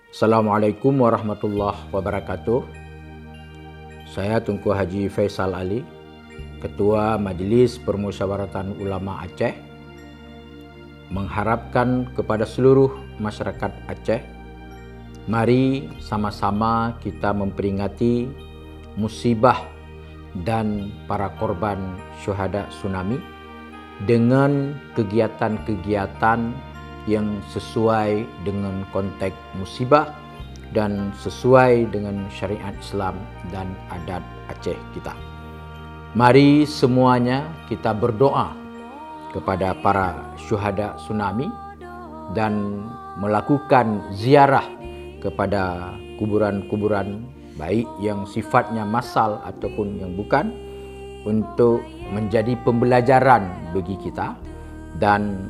Assalamualaikum warahmatullahi wabarakatuh. Saya Tunku Haji Faisal Ali, Ketua Majelis Permusyawaratan Ulama Aceh, mengharapkan kepada seluruh masyarakat Aceh, mari sama-sama kita memperingati musibah dan para korban syuhada tsunami dengan kegiatan-kegiatan yang sesuai dengan konteks musibah dan sesuai dengan syariat Islam dan adat Aceh kita. Mari semuanya kita berdoa kepada para syuhada tsunami dan melakukan ziarah kepada kuburan-kuburan baik yang sifatnya massal ataupun yang bukan, untuk menjadi pembelajaran bagi kita dan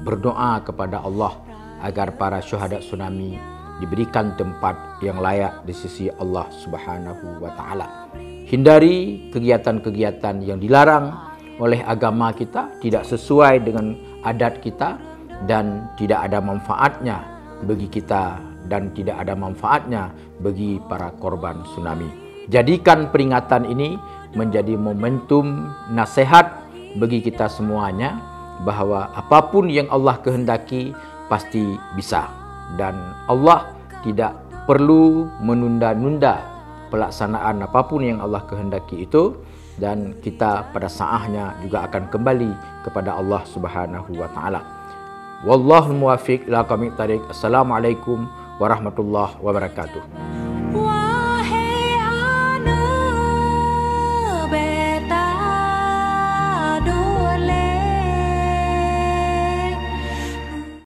berdoa kepada Allah agar para syuhada tsunami diberikan tempat yang layak di sisi Allah Subhanahu wa taala. Hindari kegiatan-kegiatan yang dilarang oleh agama kita, tidak sesuai dengan adat kita dan tidak ada manfaatnya bagi kita dan tidak ada manfaatnya bagi para korban tsunami. Jadikan peringatan ini menjadi momentum nasihat bagi kita semuanya, bahawa apapun yang Allah kehendaki pasti bisa, dan Allah tidak perlu menunda-nunda pelaksanaan apapun yang Allah kehendaki itu, dan kita pada saatnya juga akan kembali kepada Allah Subhanahu wa taala. Wallahul muwaffiq ila aqwamit thariq. Assalamualaikum warahmatullahi wabarakatuh.